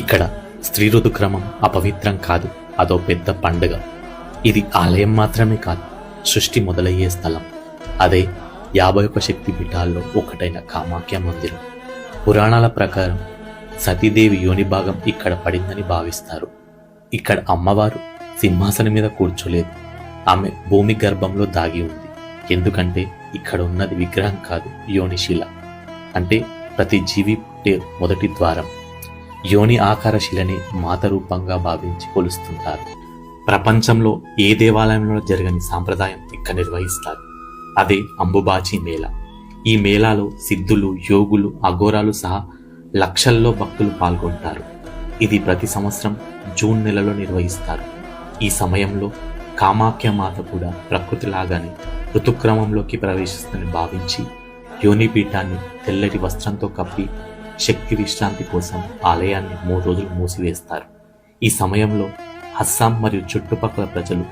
ఇక్కడ స్త్రీ ఋతుక్రమం అపవిత్రం కాదు, అదో పెద్ద పండుగ. ఇది ఆలయం మాత్రమే కాదు, సృష్టి మొదలయ్యే స్థలం. అదే 51 శక్తి పీఠాల్లో ఒకటైన కామాఖ్య మందిరం. పురాణాల ప్రకారం సతీదేవి యోని భాగం ఇక్కడ పడిందని భావిస్తారు. ఇక్కడ అమ్మవారు సింహాసనం మీద కూర్చోలేదు, ఆమె భూమి గర్భంలో దాగి ఉంది. ఎందుకంటే ఇక్కడ ఉన్నది విగ్రహం కాదు, యోనిశిల. అంటే ప్రతి జీవి పుట్టే మొదటి ద్వారం. యోని ఆకార శిలని మాత రూపంగా భావించి కొలుస్తుంటారు. ప్రపంచంలో ఏ దేవాలయంలో జరగని సాంప్రదాయం ఇక్కడ నిర్వహిస్తారు. అదే అంబుబాచి మేళా. ఈ మేళాలో సిద్ధులు, యోగులు, అఘోరాలు సహా లక్షల్లో భక్తులు పాల్గొంటారు. ఇది ప్రతి సంవత్సరం జూన్ నెలలో నిర్వహిస్తారు. ఈ సమయంలో కామాఖ్య మాత కూడా ప్రకృతిలాగానే ఋతుక్రమంలోకి ప్రవేశిస్తుందని భావించి యోనిపీఠాన్ని తెల్లటి వస్త్రంతో కప్పి శక్తి విశ్రాంతి కోసం ఆలయాన్ని 3 రోజులు మూసివేస్తారు. ఈ సమయంలో అస్సాం మరియు చుట్టుపక్కల ప్రజలు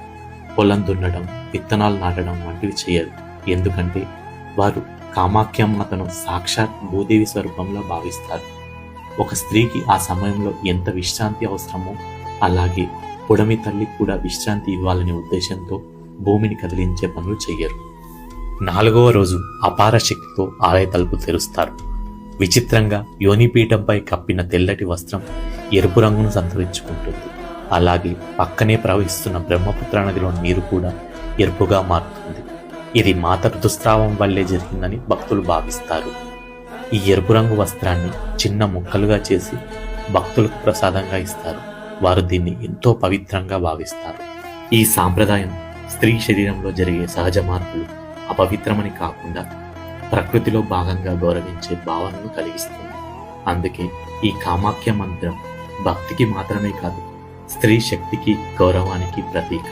పొలం దున్నడం, విత్తనాలు నాటడం వంటివి చేయరు. ఎందుకంటే వారు కామాఖ్య మాతను సాక్షాత్ భూదేవి స్వరూపంలో భావిస్తారు. ఒక స్త్రీకి ఆ సమయంలో ఎంత విశ్రాంతి అవసరమో అలాగే పుడమి తల్లి కూడా విశ్రాంతి ఇవ్వాలనే ఉద్దేశంతో భూమిని కదిలించే పనులు చెయ్యరు. 4వ రోజు అపార శక్తితో ఆలయ తలుపు తెరుస్తారు. విచిత్రంగా యోనిపీఠంపై కప్పిన తెల్లటి వస్త్రం ఎరుపు రంగును సంతరించుకుంటుంది. అలాగే పక్కనే ప్రవహిస్తున్న బ్రహ్మపుత్ర నదిలో నీరు కూడా ఎరుపుగా మారుతుంది. ఇది మాత ఋతుస్రావం వల్లే జరిగిందని భక్తులు భావిస్తారు. ఈ ఎరుపు రంగు వస్త్రాన్ని చిన్న ముక్కలుగా చేసి భక్తులకు ప్రసాదంగా ఇస్తారు. వారు దీన్ని ఎంతో పవిత్రంగా భావిస్తారు. ఈ సాంప్రదాయం స్త్రీ శరీరంలో జరిగే సహజ మార్పులు అపవిత్రమని కాకుండా ప్రకృతిలో భాగంగా గౌరవించే భావనను కలిగిస్తుంది. అందుకే ఈ కామాఖ్య మందిరం భక్తికి మాత్రమే కాదు, స్త్రీ శక్తికి, గౌరవానికి ప్రతీక.